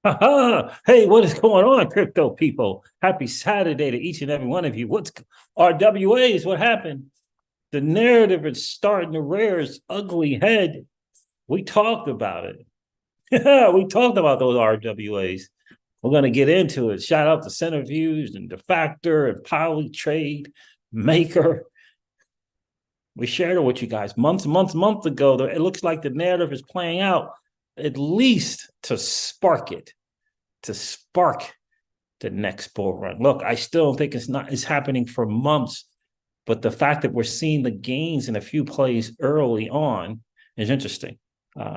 Hey, what is going on, crypto people? Happy Saturday to each and every one of you. What's RWAs? What happened? The narrative is starting to rear its ugly head. We talked about it. We talked about those RWAs. We're going to get into it. Shout out to Centerviews and the FACTR and Polytrade Maker. We shared it with you guys months ago. It looks like the narrative is playing out, at least to spark it, to spark the next bull run. Look, I still don't think it's happening for months, but the fact that we're seeing the gains in a few plays early on is interesting.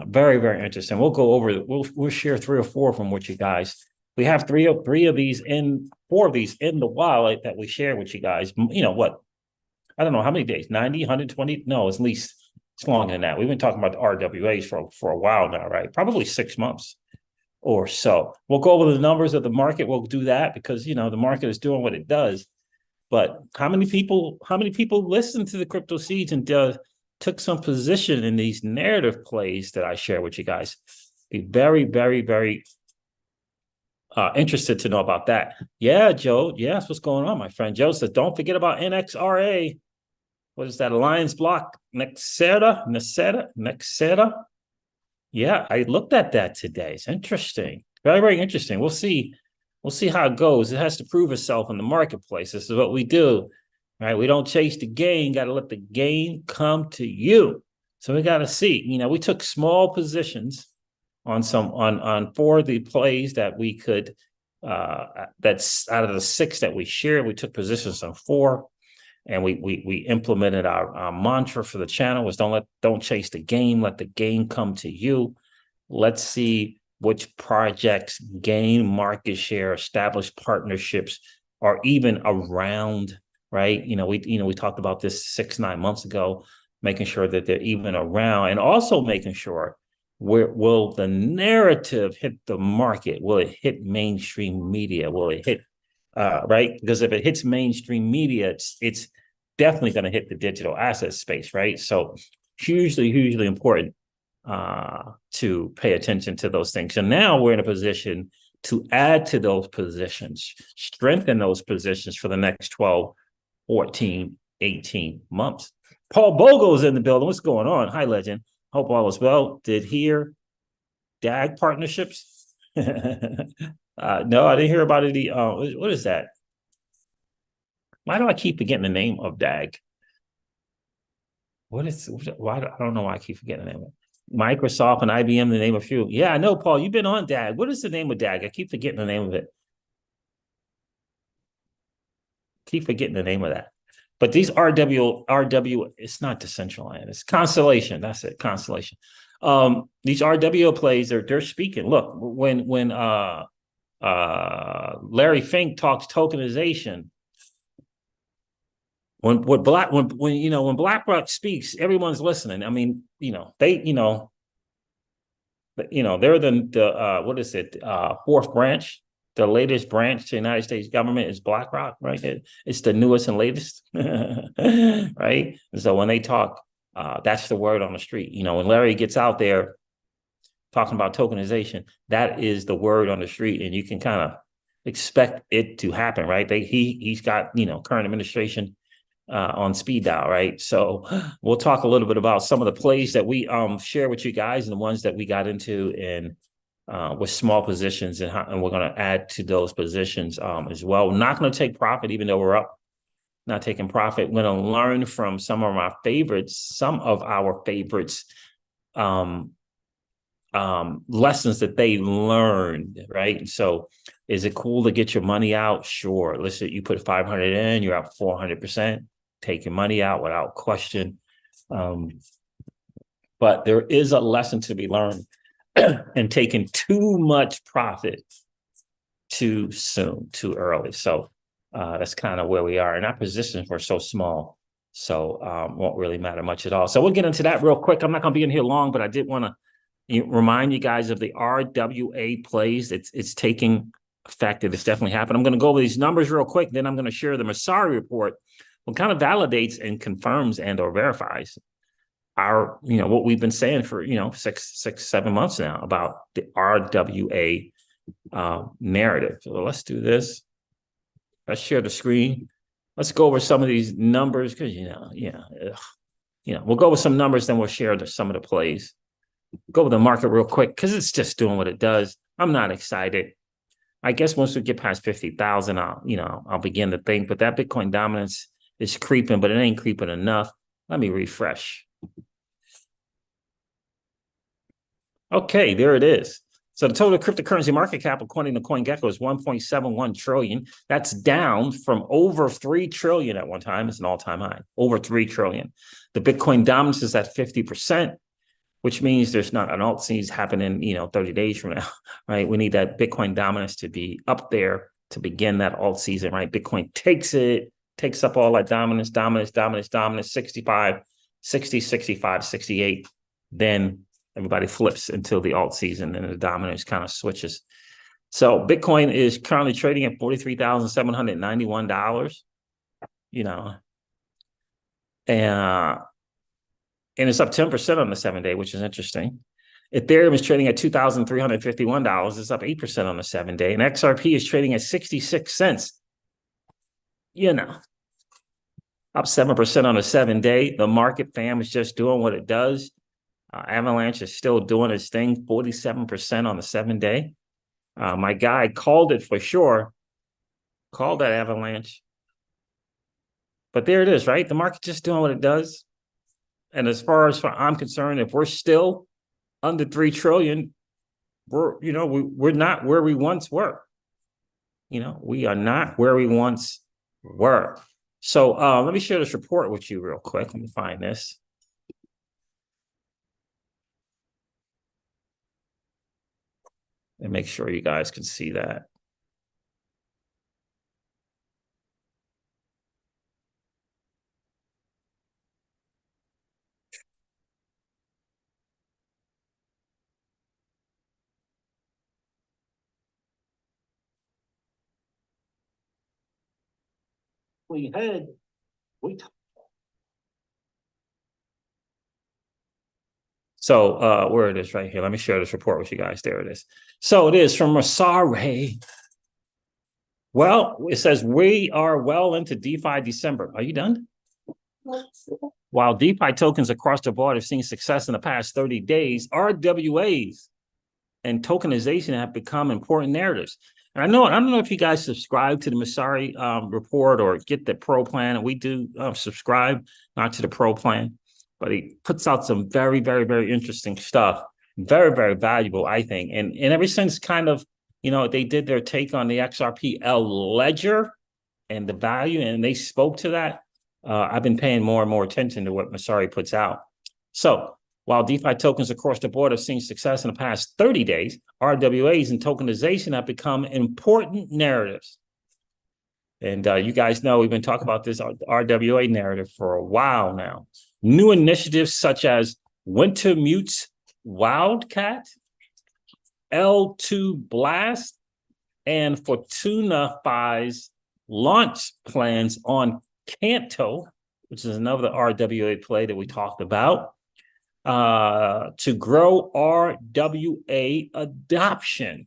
Very, very interesting. We'll go over. We'll share 3 or 4 from with you guys. We have three of these in 4 of these in the wallet that we share with you guys. You know what? I don't know how many days. 90, 120? No, at least it's longer than that. We've been talking about the RWAs for a while now, right? Probably 6 months or so. We'll go over the numbers of the market. We'll do that because the market is doing what it does. But how many people listen to the crypto seeds and took some position in these narrative plays that I share with you guys? Be very, very, very interested to know about that. Yeah, Joe. Yes, what's going on, my friend? Joe says, don't forget about NXRA. What is that? Alliance Block Nexera. Yeah, I looked at that today. It's interesting. Very, very interesting. We'll see how it goes. It has to prove itself in the marketplace. This is what we do, right? We don't chase the gain. Got to let the gain come to you. So we got to see. We took small positions on 4 of the plays that we could. That's out of the 6 that we shared. We took positions on 4. And we implemented our mantra for the channel was don't chase the game, let the game come to you. Let's see which projects gain market share, establish partnerships, or even around, right? We talked about this 6-9 months ago, making sure that they're even around, and also making sure will the narrative hit the market? Will it hit mainstream media? Will it hit right? Because if it hits mainstream media, it's definitely going to hit the digital asset space, right? So hugely important to pay attention to those things. So now we're in a position to add to those positions, strengthen those positions for the next 12, 14, 18 months. Paul Bogo's in the building. What's going on? Hi, legend. Hope all is well. Did hear DAG partnerships? No, I didn't hear about it. What is that? Why do I keep forgetting the name of DAG? Why? I don't know why I keep forgetting the name of it. Microsoft and IBM, the name of a few. Yeah, I know, Paul. You've been on DAG. What is the name of DAG? I keep forgetting the name of it. Keep forgetting the name of that. But these RW, it's not Decentraland. It's Constellation. That's it, Constellation. These RWO plays, they're speaking. Look, when Larry Fink talks tokenization, when BlackRock speaks, everyone's listening. I mean, they're the what is it? 4th branch. The latest branch to the United States government is BlackRock, right? It's the newest and latest, right? So when they talk, that's the word on the street. When Larry gets out there talking about tokenization, that is the word on the street, and you can kind of expect it to happen, right? He's got current administration on speed dial, right? So we'll talk a little bit about some of the plays that we share with you guys and the ones that we got into in with small positions, and we're going to add to those positions as well. We're not going to take profit, even though we're up. Not taking profit. We're going to learn from some of our favorites lessons that they learned, right? So is it cool to get your money out? Sure. Listen, you put 500 in, you're up 400%, take your money out without question. But there is a lesson to be learned in taking too much profit too soon, too early. So that's kind of where we are. And our positions were so small, so won't really matter much at all. So we'll get into that real quick. I'm not going to be in here long, but I did want to remind you guys of the RWA plays. It's taking effect. It's definitely happened. I'm going to go over these numbers real quick. Then I'm going to share the Messaris report, what kind of validates and confirms and or verifies our, what we've been saying for, 6, 7 months now about the RWA narrative. So let's do this. Let's share the screen. Let's go over some of these numbers because, we'll go with some numbers, then we'll share some of the plays. Go with the market real quick because it's just doing what it does. I'm not excited. I guess once we get past 50,000, I'll begin to think, but that Bitcoin dominance is creeping, but it ain't creeping enough. Let me refresh. Okay, there it is. So the total cryptocurrency market cap, according to CoinGecko, is 1.71 trillion. That's down from over 3 trillion at one time. It's an all-time high, over 3 trillion. The Bitcoin dominance is at 50%, which means there's not an alt season happening, 30 days from now, right? We need that Bitcoin dominance to be up there to begin that alt season, right? Bitcoin takes up all that dominance, 65, 60, 65, 68. Then everybody flips until the alt season and the dominance kind of switches. So Bitcoin is currently trading at $43,791, and it's up 10% on the 7-day, which is interesting. Ethereum is trading at $2,351. It's up 8% on the 7-day. And XRP is trading at 66 cents. Up 7% on the 7-day. The market, fam, is just doing what it does. Avalanche is still doing its thing, 47% on the 7-day. My guy called it for sure. Called that Avalanche. But there it is, right? The market just doing what it does. And as far as I'm concerned, if we're still under 3 trillion, we're not where we once were. We are not where we once were. So let me share this report with you real quick. Let me find this. And make sure you guys can see that. So where it is right here. Let me share this report with you guys. There it is. So it is from Messaris. Well, it says we are well into DeFi December. Are you done? While DeFi tokens across the board have seen success in the past 30 days, RWAs and tokenization have become important narratives. And I don't know if you guys subscribe to the Messaris report or get the pro plan. And we do subscribe, not to the pro plan, but he puts out some very, very, very interesting stuff. Very, very valuable, I think. And ever since kind of, they did their take on the XRP ledger and the value, and they spoke to that, I've been paying more and more attention to what Messaris puts out. So while DeFi tokens across the board have seen success in the past 30 days, RWAs and tokenization have become important narratives. And you guys know we've been talking about this RWA narrative for a while now. New initiatives such as Wintermute's Wildcat, L2 Blast, and Fortuna-Fi's launch plans on Canto, which is another RWA play that we talked about, to grow RWA adoption.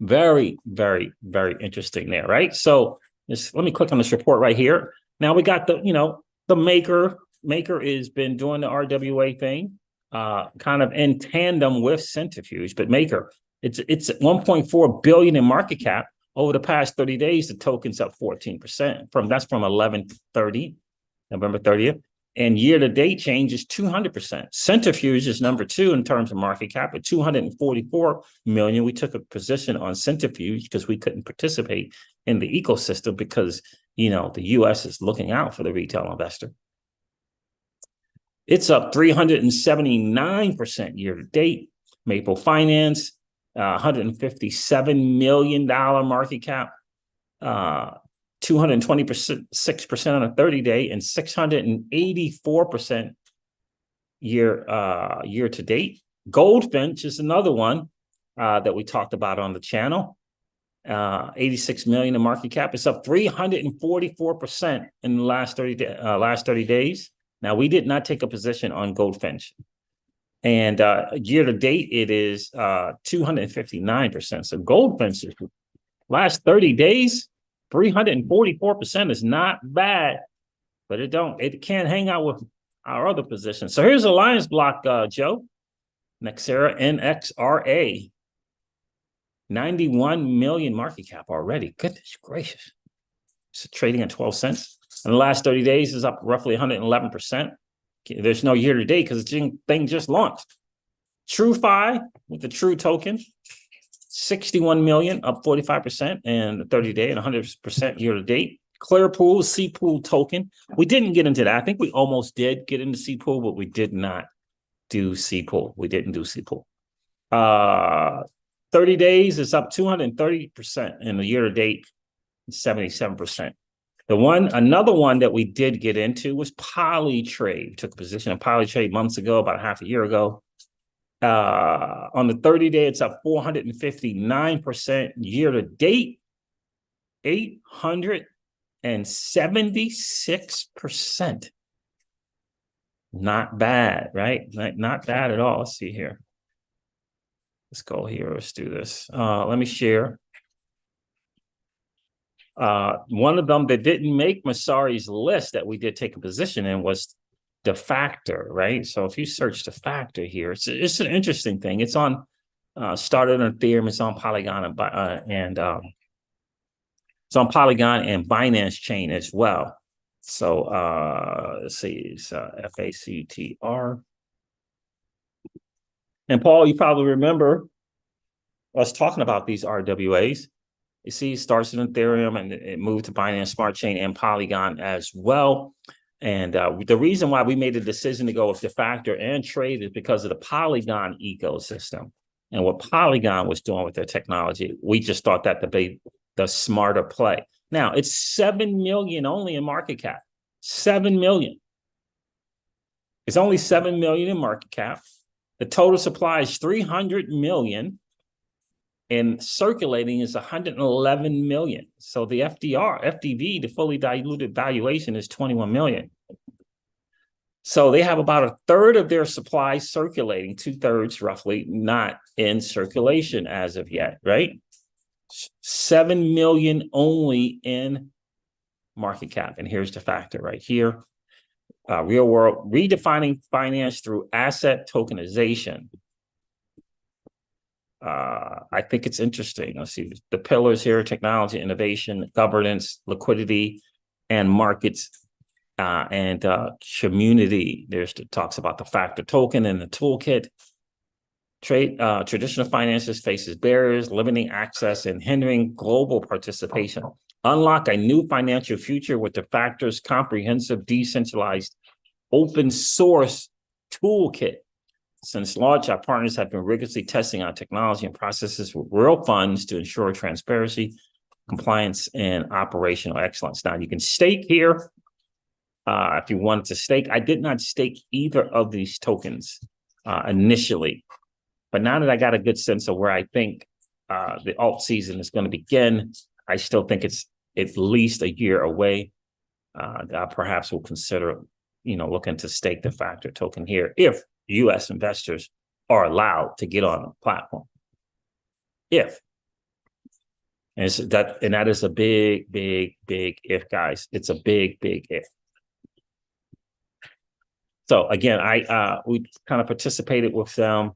Very, very, very interesting there, right? So let me click on this report right here. Now we got the Maker. Maker has been doing the RWA thing, kind of in tandem with Centrifuge, but Maker, it's at 1.4 billion in market cap. Over the past 30 days, the token's up 14%. That's from November 30th. And year-to-date change is 200%. Centrifuge is number 2 in terms of market cap at 244 million. We took a position on Centrifuge because we couldn't participate in the ecosystem because, the U.S. is looking out for the retail investor. It's up 379% year-to-date. Maple Finance, $157 million market cap, 226% on a 30-day, and 684% year to date. Goldfinch is another one that we talked about on the channel. 86 million in market cap. It's up 344% in the last 30 days. Now, we did not take a position on Goldfinch. And year to date, it is 259%. So Goldfinch, last 30 days, 344% is not bad, but it can't hang out with our other positions. So here's Alliance Block, Joe. Nexera NXRA. 91 million market cap already. Goodness gracious. It's trading at 12 cents. In the last 30 days is up roughly 111%. There's no year to date because the thing just launched. TrueFi with the True token, 61 million, up 45% in the 30 day and 100% year to date. Clearpool, C-Pool token. We didn't get into that. I think we almost did get into C-Pool, but we did not do C-Pool. We didn't do C-Pool. 30 days is up 230% in the year to date, 77%. Another one that we did get into was Polytrade. We took a position in Polytrade months ago, about half a year ago. On the 30 day, it's up 459%. Year to date, 876%. Not bad, right? Not bad at all. Let's see here. Let's go here. Let's do this. Let me share. One of them that didn't make Messaris' list that we did take a position in was the FACTR, right? So if you search the FACTR here, it's an interesting thing. It's on started on Ethereum. It's on Polygon and it's on Polygon and Binance chain as well. So let's see, it's FACTR. And Paul, you probably remember us talking about these RWAs. You see, it starts in Ethereum and it moved to Binance Smart Chain and Polygon as well. And the reason why we made the decision to go with the FACTR and trade is because of the Polygon ecosystem and what Polygon was doing with their technology. We just thought that to be the smarter play. Now, it's 7 million only in market cap. 7 million. It's only 7 million in market cap. The total supply is 300 million. And circulating is 111 million. So the FDV, the fully diluted valuation is 21 million. So they have about a third of their supply circulating, 2/3 roughly not in circulation as of yet, right? 7 million only in market cap. And here's the FACTR right here. Real world, redefining finance through asset tokenization. I think it's interesting. Let's see the pillars here: technology, innovation, governance, liquidity, and markets, and community. There's talks about the FACTR token in the toolkit. Traditional finances faces barriers, limiting access and hindering global participation. Unlock a new financial future with the FACTR's comprehensive, decentralized, open source toolkit. Since launch, our partners have been rigorously testing our technology and processes with real funds to ensure transparency, compliance, and operational excellence. Now, you can stake here if you wanted to stake. I did not stake either of these tokens initially, but now that I got a good sense of where I think the alt season is going to begin, I still think it's at least a year away. I perhaps will consider, looking to stake the FACTR token here if U.S. investors are allowed to get on the platform. And that is a big, big, big if, guys. It's a big, big if. So again, we kind of participated with them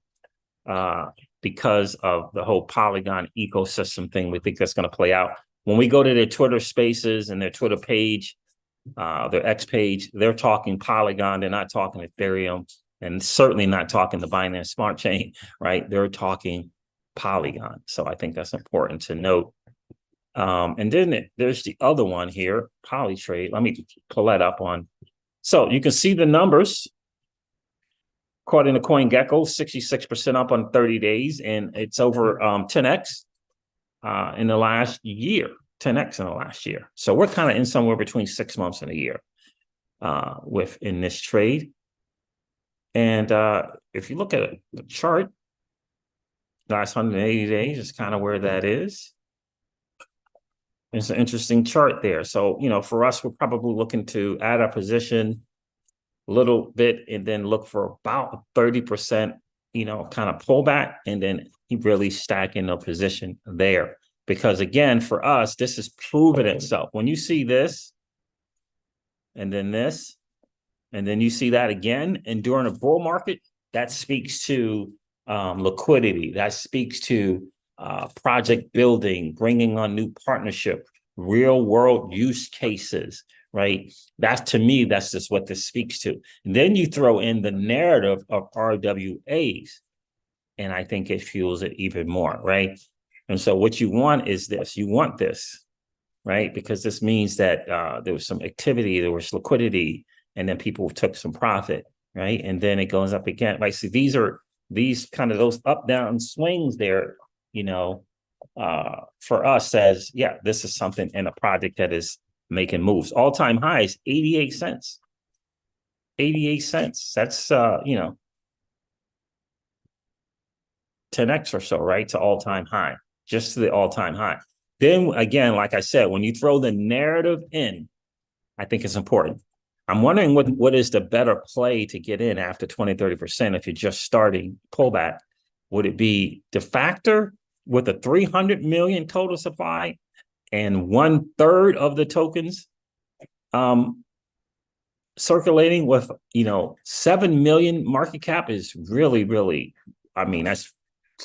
because of the whole Polygon ecosystem thing. We think that's going to play out. When we go to their Twitter Spaces and their Twitter page, their X page, they're talking Polygon. They're not talking Ethereum. And certainly not talking the Binance Smart Chain, right? They're talking Polygon. So I think that's important to note. And then there's the other one here, Polytrade. Let me pull that up on. So you can see the numbers. According to CoinGecko, 66% up on 30 days, and it's over 10x in the last year. 10x in the last year. So we're kind of in somewhere between 6 months and a year in this trade. And if you look at the chart, last 180 days is kind of where that is. It's an interesting chart there. So, for us, we're probably looking to add our position little bit, and then look for about 30%, kind of pullback, and then he really stacking a position there. Because again, for us, this has proven itself. When you see this, and then this, and then you see that again, and during a bull market, that speaks to liquidity. That speaks to project building, bringing on new partnership, real world use cases, right? That's, to me, that's just what this speaks to. And then you throw in the narrative of RWAs, and I think it fuels it even more, right? And so what you want is this. You want this, right? Because this means that there was some activity, there was liquidity, and then people took some profit, right? And then it goes up again. Right? So these kind of those up down swings there, for us says, yeah, this is something in a project that is making moves. All-time highs, 88 cents. 88 cents. That's 10x or so, right? To all-time high, just to the all-time high. Then again, like I said, when you throw the narrative in, I think it's important. I'm wondering what is the better play to get in after 20, 30% if you're just starting pullback. Would it be the FACTR with a 300 million total supply and 1/3 of the tokens circulating with, 7 million market cap is really, really, that's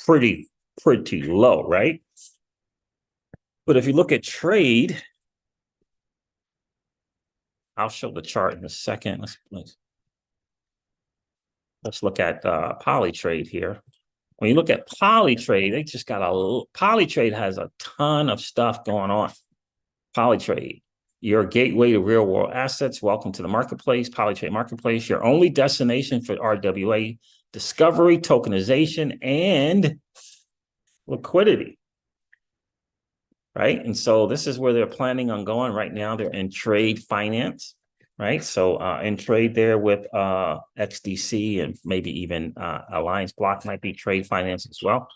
pretty low, right? But if you look at trade, I'll show the chart in a second. Let's look at Polytrade here. When you look at Polytrade, they just got Polytrade has a ton of stuff going on. Polytrade, your gateway to real world assets. Welcome to the marketplace, Polytrade marketplace, your only destination for RWA discovery, tokenization, and liquidity. Right. And so this is where they're planning on going right now. They're in trade finance, right? So in trade there with XDC and maybe even Alliance Block might be trade finance as well.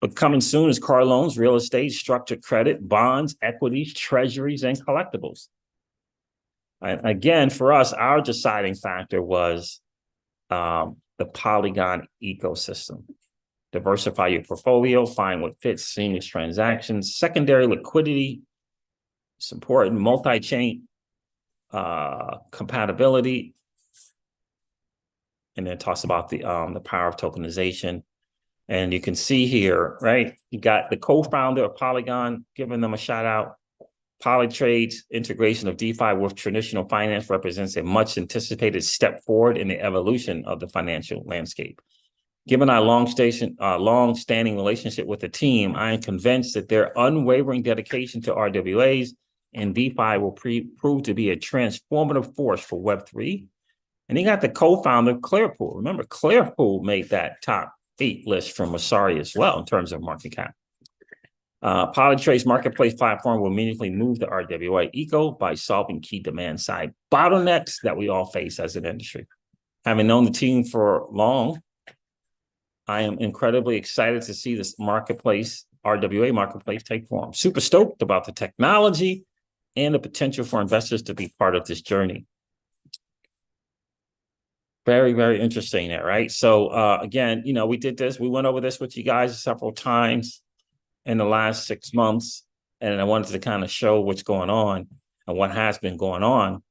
But coming soon is car loans, real estate, structured credit, bonds, equities, treasuries, and collectibles. And again, for us, our deciding factor was the Polygon ecosystem. Diversify your portfolio, find what fits seamless transactions, secondary liquidity, it's important, multi-chain compatibility, and then it talks about the power of tokenization. And you can see here, right, you got the co-founder of Polygon giving them a shout out. Polytrade's integration of DeFi with traditional finance represents a much anticipated step forward in the evolution of the financial landscape. Given our long-standing relationship with the team, I am convinced that their unwavering dedication to RWAs and DeFi will prove to be a transformative force for Web3. And he got the co-founder of Clearpool. Remember, Clearpool made that top 8 list from Messaris as well in terms of market cap. Polytrade's marketplace platform will meaningfully move the RWA eco by solving key demand-side bottlenecks that we all face as an industry. Having known the team for long, I am incredibly excited to see this marketplace, RWA marketplace, take form. Super stoked about the technology and the potential for investors to be part of this journey. Very, very interesting there, right? So again, we did this. We went over this with you guys several times in the last 6 months, and I wanted to kind of show what's going on and what has been going on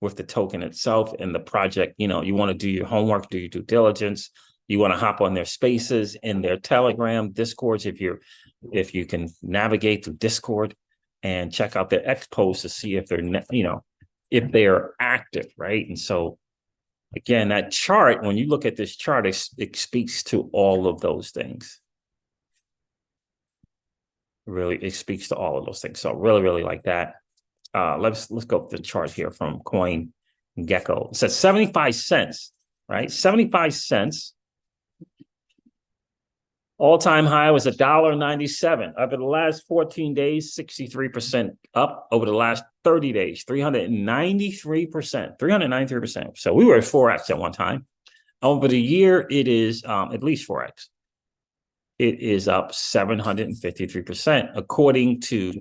with the token itself and the project. You want to do your homework, do your due diligence. You want to hop on their spaces in their Telegram, Discords, if you can navigate through Discord, and check out their X posts to see if they're, if they're active, right? And so, again, that chart, when you look at this chart, it speaks to all of those things. Really, it speaks to all of those things. So really, really like that. Let's go up the chart here from CoinGecko. It says 75 cents, right? 75 cents. All-time high was $1.97. Over the last 14 days, 63% up. Over the last 30 days, 393%. 393%. So we were at 4x at one time. Over the year, it is at least 4x. It is up 753%, according to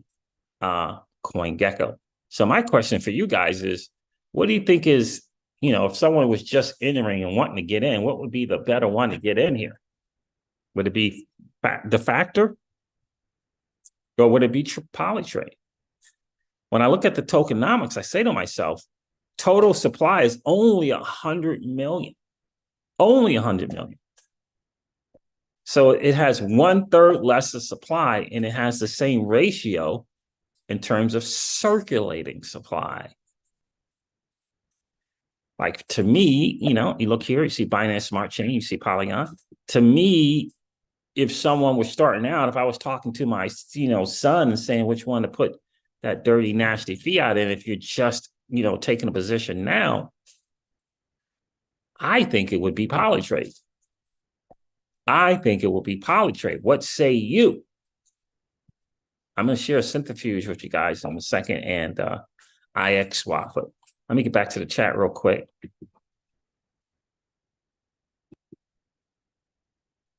CoinGecko. So my question for you guys is, what do you think is if someone was just entering and wanting to get in, what would be the better one to get in here? Would it be the FACTR, or would it be polytrade? When I look at the tokenomics, I say to myself, total supply is only 100 million, only 100 million. So it has 1/3 less of supply, and it has the same ratio in terms of circulating supply. Like, to me, you look here, you see Binance Smart Chain, you see Polygon. To me, if someone was starting out, if I was talking to my, son and saying which one to put that dirty, nasty fiat in, if you're just, taking a position now, I think it would be Polytrade. I think it will be Polytrade. What say you? I'm going to share a centrifuge with you guys in a second, and IX swap. But let me get back to the chat real quick.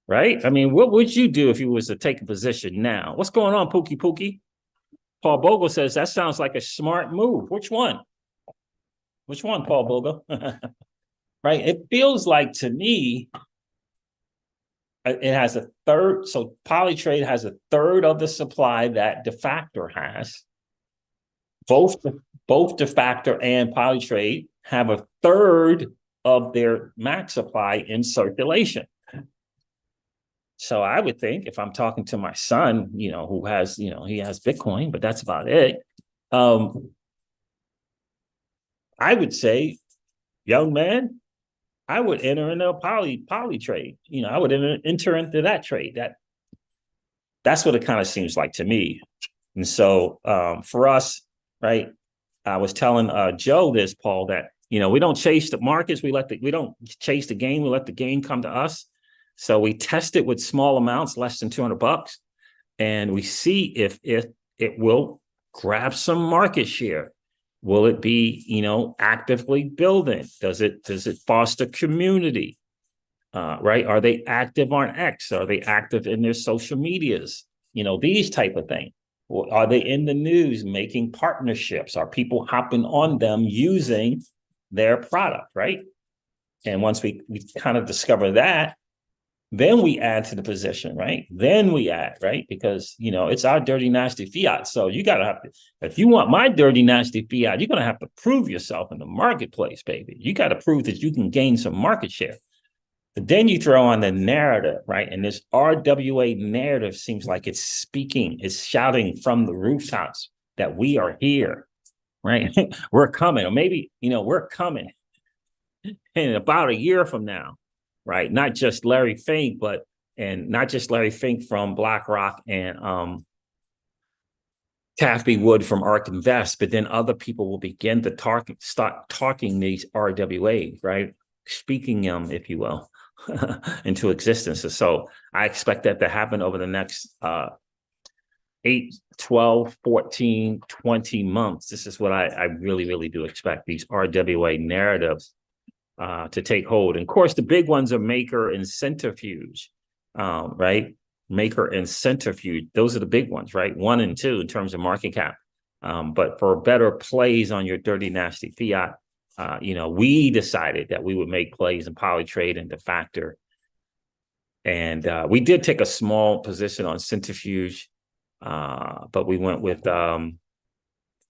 Right? I mean, what would you do if you was to take a position now? What's going on, Pookie Pookie? Paul Bogle says, that sounds like a smart move. Which one? Which one, Paul Bogle? Right? It feels like, to me, it has a third. So Polytrade has a third of the supply that the FACTR has. Both the FACTR and Polytrade have a third of their max supply in circulation. So I would think, if I'm talking to my son, who has, he has Bitcoin, but that's about it. I would say, young man, I would enter into a Polytrade. I would enter into that trade. That's what it kind of seems like to me. And so for us, right, I was telling Joe this, Paul, that we don't chase the markets. We don't chase the game. We let the game come to us. So we test it with small amounts, less than $200, and we see if it will grab some market share. Will it be, actively building? Does it foster community? Right? Are they active on X? Are they active in their social medias? These type of things. Are they in the news making partnerships? Are people hopping on them using their product, right? And once we kind of discover that, then we add to the position, right? Then we add, right? Because, it's our dirty, nasty fiat. So you got to have to, if you want my dirty, nasty fiat, you're going to have to prove yourself in the marketplace, baby. You got to prove that you can gain some market share. But then you throw on the narrative, right? And this RWA narrative seems like it's speaking, it's shouting from the rooftops that we are here, right? We're coming, or maybe, we're coming in about a year from now. Right, not just Larry Fink, not just Larry Fink from BlackRock and Cathie Wood from ARK Invest, but then other people will begin to start talking these RWAs, right? Speaking them, if you will, into existence. So I expect that to happen over the next 8, 12, 14, 20 months. This is what I really, really do expect, these RWA narratives to take hold. And of course, the big ones are Maker and Centrifuge, right? Maker and Centrifuge. Those are the big ones, right? 1 and 2 in terms of market cap. But for better plays on your dirty, nasty fiat, we decided that we would make plays in Polytrade and the FACTR. And we did take a small position on Centrifuge, but we went with the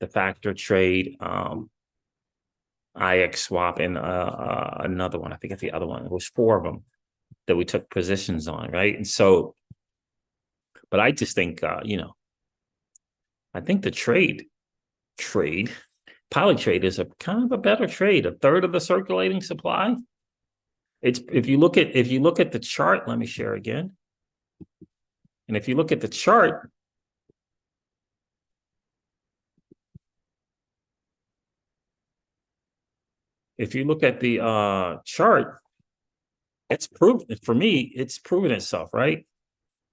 FACTR trade, IX swap, and another one. I think it's the other one. It was 4 of them that we took positions on, right? And so, but I just think, I think the trade, Polytrade is a kind of a better trade. A third of the circulating supply. It's if you look at the chart. Let me share again. And if you look at the chart. If you look at the chart, it's proven, for me, it's proven itself, right?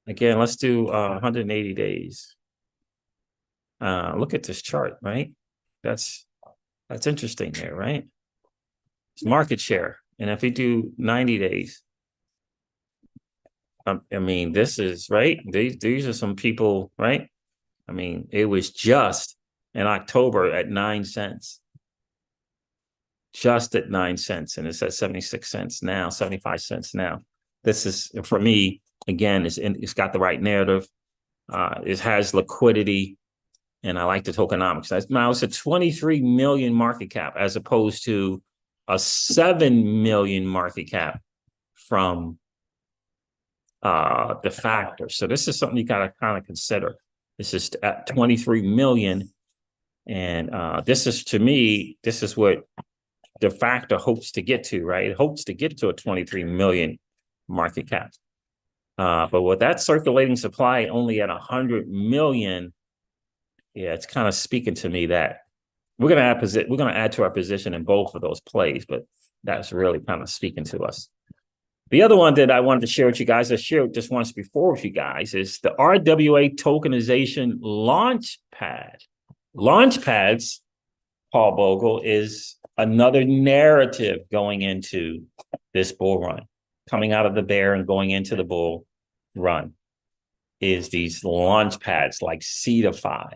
Again, let's do 180 days. Look at this chart, right? That's interesting there, right? It's market share. And if we do 90 days, I mean, this is, right? These are some people, right? I mean, it was just in October at 9 cents. just at 9 cents, and it's at 76 cents now, 75 cents now. This is, for me, again, it's got the right narrative. It has liquidity, and I like the tokenomics. Now it's a 23 million market cap as opposed to a 7 million market cap from the FACTR. So this is something you got to kind of consider. This is at 23 million. And this is, to me, this is what the FACTR hopes to get to, right? It hopes to get to a 23 million market cap. But with that circulating supply only at 100 million, yeah, it's kind of speaking to me that we're going to add to our position in both of those plays, but that's really kind of speaking to us. The other one that I wanted to share with you guys, I shared just once before with you guys, is the RWA tokenization launchpad. Launchpads, Paul Bogle, is another narrative going into this bull run. Coming out of the bear and going into the bull run is these launch pads like Cetify,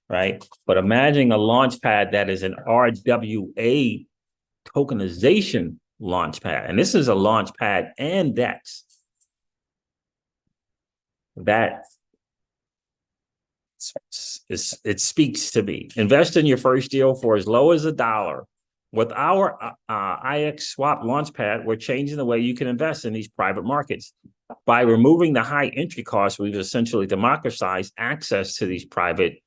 right? But imagine a launch pad that is an RWA tokenization launch pad. And this is a launch pad and DEX. That it speaks to me. Invest in your first deal for as low as $1. With our IX swap launchpad, we're changing the way you can invest in these private markets. By removing the high entry costs, we've essentially democratized access to these private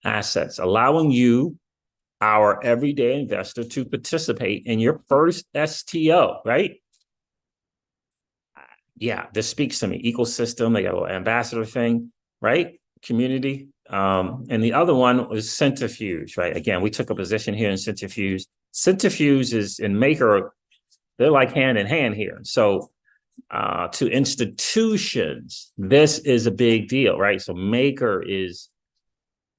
assets, allowing you, our everyday investor, to participate in your first STO, right? Yeah, this speaks to me. Ecosystem, they got a little ambassador thing, right? Community. And the other one was Centrifuge, right? Again, we took a position here in Centrifuge. Centrifuge is in Maker, they're like hand in hand here. So to institutions, this is a big deal, right? So Maker is,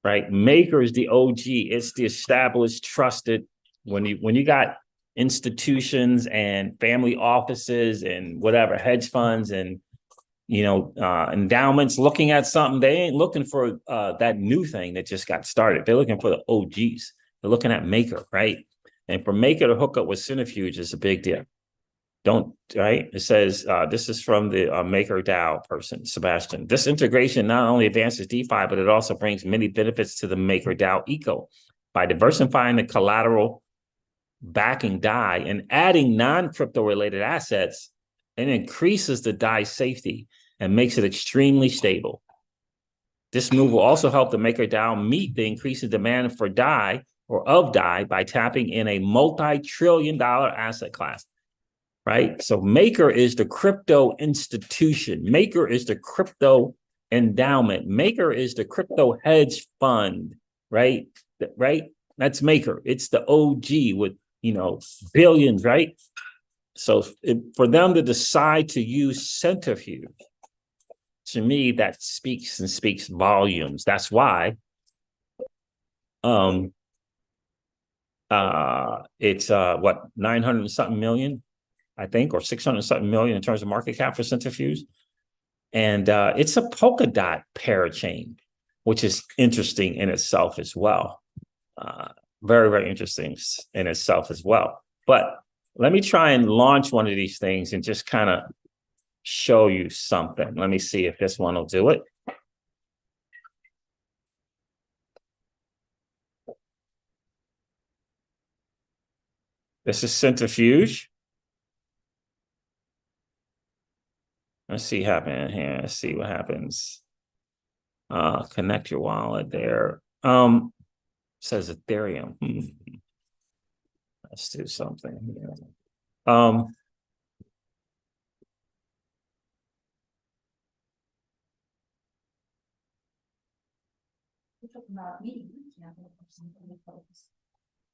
right? Maker is the OG. It's the established, trusted. When you got institutions and family offices and whatever, hedge funds and endowments looking at something, they ain't looking for that new thing that just got started. They're looking for the OGs. They're looking at Maker, right? And for Maker to hook up with Centrifuge is a big deal. Right? It says, this is from the Maker DAO person, Sebastian. This integration not only advances DeFi, but it also brings many benefits to the Maker DAO eco. By diversifying the collateral backing DAI and adding non-crypto related assets, it increases the DAI safety and makes it extremely stable. This move will also help the Maker DAO meet the increasing demand for DAI or of DAI by tapping in a multi-trillion-dollar asset class. Right? So Maker is the crypto institution. Maker is the crypto endowment. Maker is the crypto hedge fund, right? Right? That's Maker. It's the OG with, billions, right? So for them to decide to use Centrifuge, to me, that speaks volumes. That's why it's what, 900 something million, I think, or 600 something million in terms of market cap for Centrifuge. And it's a polka dot parachain, which is interesting in itself as well. Very, very interesting in itself as well. But let me try and launch one of these things and just kind of show you something. Let me see if this one will do it. This is Centrifuge. Let's see what happens here. Let's see what happens. Connect your wallet there. Says Ethereum. Let's do something here.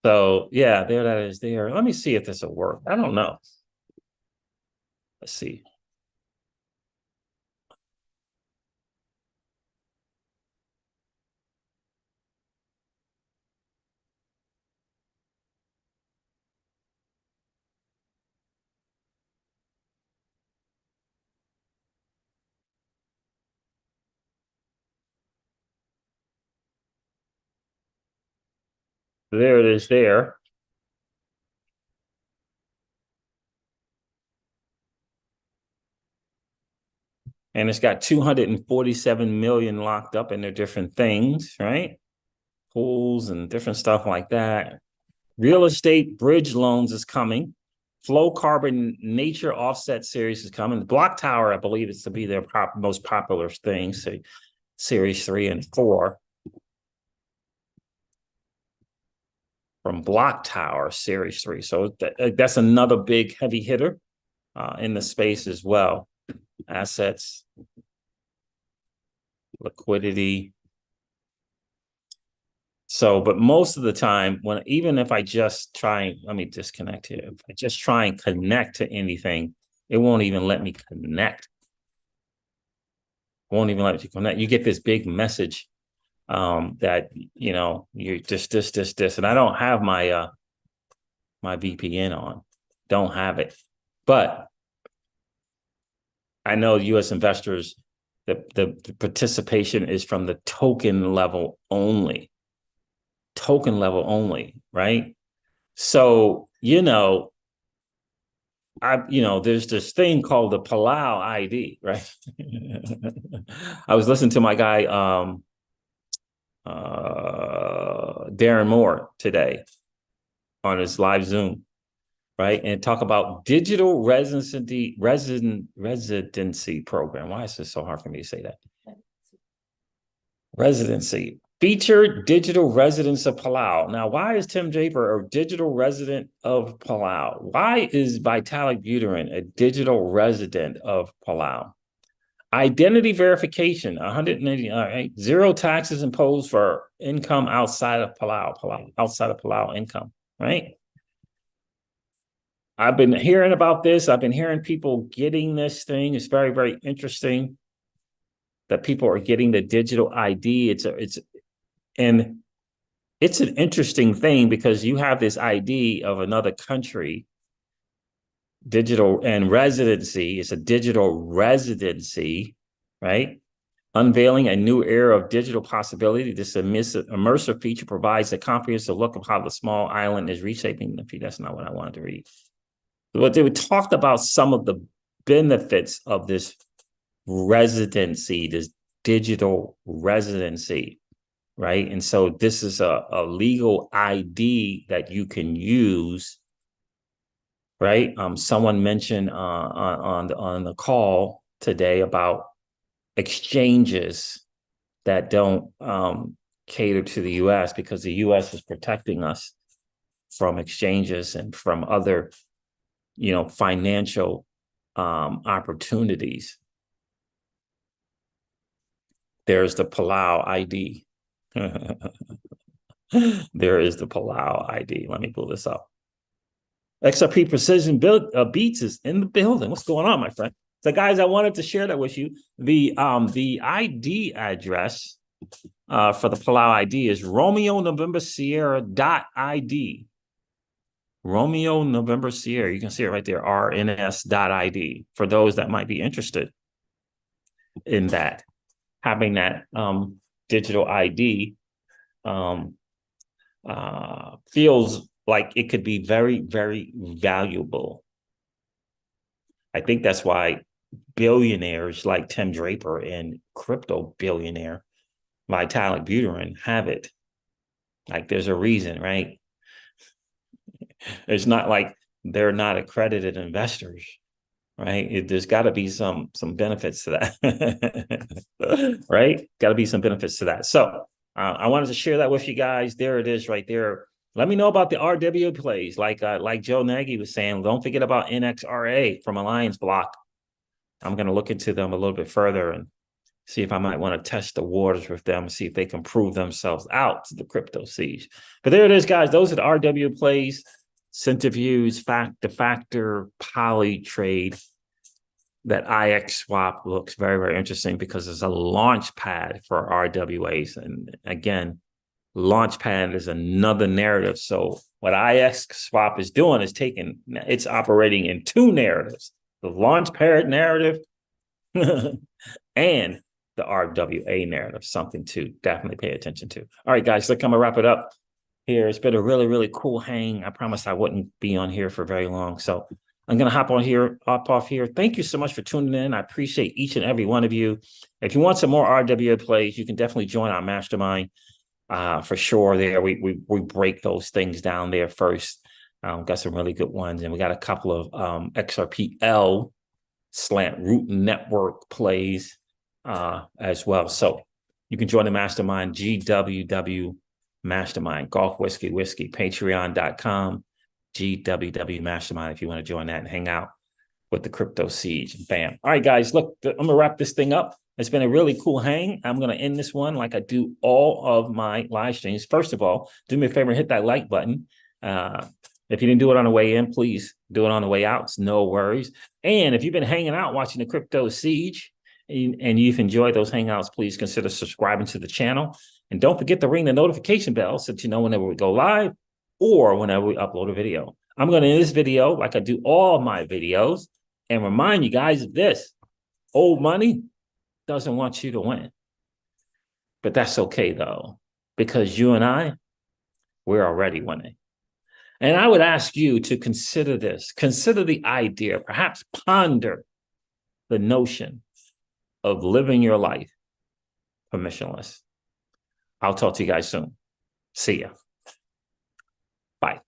So yeah, there that is there. Let me see if this will work. I don't know. Let's see. There it is there. And it's got 247 million locked up in their different things, right? Pools and different stuff like that. Real estate bridge loans is coming. Flow carbon nature offset series is coming. The block tower, I believe, is to be their most popular thing. So series 3 and 4. From block tower series 3. So that's another big heavy hitter in the space as well. Assets, liquidity. So, but most of the time, even if I just try, let me disconnect here. If I just try and connect to anything, it won't even let me connect. Won't even let you connect. You get this big message that, you know, you're just this, and I don't have my my VPN on. Don't have it. But I know U.S. investors, the participation is from the token level only. Token level only, right? So, you know, there's this thing called the Palau ID, right? I was listening to my guy, Darren Moore today on his live Zoom, right? And talk about digital residency program. Why is this so hard for me to say that? Residency. Featured digital residents of Palau. Now, why is Tim Draper a digital resident of Palau? Why is Vitalik Buterin a digital resident of Palau? Identity verification, 180, all right. Zero taxes imposed for income outside of Palau, outside of Palau income, right? I've been hearing about this. I've been hearing people getting this thing. It's very, very interesting that people are getting the digital ID. And it's an interesting thing because you have this ID of another country, digital and residency. It's a digital residency, right? Unveiling a new era of digital possibility. This immersive feature provides a comprehensive look of how the small island is reshaping the future. That's not what I wanted to read. But they talked about some of the benefits of this residency, this digital residency, right? And so this is a legal ID that you can use, right? Someone mentioned on the call today about exchanges that don't cater to the U.S. because the U.S. is protecting us from exchanges and from other, financial opportunities. There's the Palau ID. There is the Palau ID. Let me pull this up. XRP Precision Beats is in the building. What's going on, my friend? So, guys, I wanted to share that with you. The ID address for the Palau ID is Romeo November Sierra.id. Romeo November Sierra. You can see it right there, RNS.id, for those that might be interested in that. Having that digital ID feels like it could be very, very valuable. I think that's why billionaires like Tim Draper and crypto billionaire Vitalik Buterin have it. Like, there's a reason, right? It's not like they're not accredited investors, right? There's got to be some benefits to that, right? Got to be some benefits to that. So I wanted to share that with you guys. There it is right there. Let me know about the RWA plays. Like Joe Nagy was saying, don't forget about NXRA from Alliance Block. I'm going to look into them a little bit further and see if I might want to test the waters with them, see if they can prove themselves out to the crypto siege. But there it is, guys. Those are the RWA plays, centrifuge, the FACTR, poly trade. That IX swap looks very, very interesting because it's a launch pad for RWAs. And again, launch pad is another narrative. So what IX swap is doing is it's operating in two narratives, the launch pad narrative and the RWA narrative, something to definitely pay attention to. All right, guys, so I'm gonna wrap it up here. It's been a really, really cool hang. I promised I wouldn't be on here for very long. So I'm going to hop off here. Thank you so much for tuning in. I appreciate each and every one of you. If you want some more RWA plays, you can definitely join our mastermind for sure. There, we break those things down there first. Got some really good ones, and we got a couple of XRPL slant root network plays as well. So you can join the mastermind, GWW Mastermind, Golf Whiskey, patreon.com. GWW Mastermind if you want to join that and hang out with the Crypto Siege. Bam. All right, guys, look, I'm going to wrap this thing up. It's been a really cool hang. I'm going to end this one like I do all of my live streams. First of all, do me a favor and hit that like button. If you didn't do it on the way in, please do it on the way out. It's no worries. And if you've been hanging out watching the Crypto Siege and you've enjoyed those hangouts, please consider subscribing to the channel. And don't forget to ring the notification bell so that you know whenever we go live or whenever we upload a video. I'm going to end this video like I do all my videos and remind you guys of this. Old money doesn't want you to win. But that's okay, though, because you and I, we're already winning. And I would ask you to consider this. Consider the idea, perhaps ponder the notion of living your life permissionless. I'll talk to you guys soon. See ya. Bye.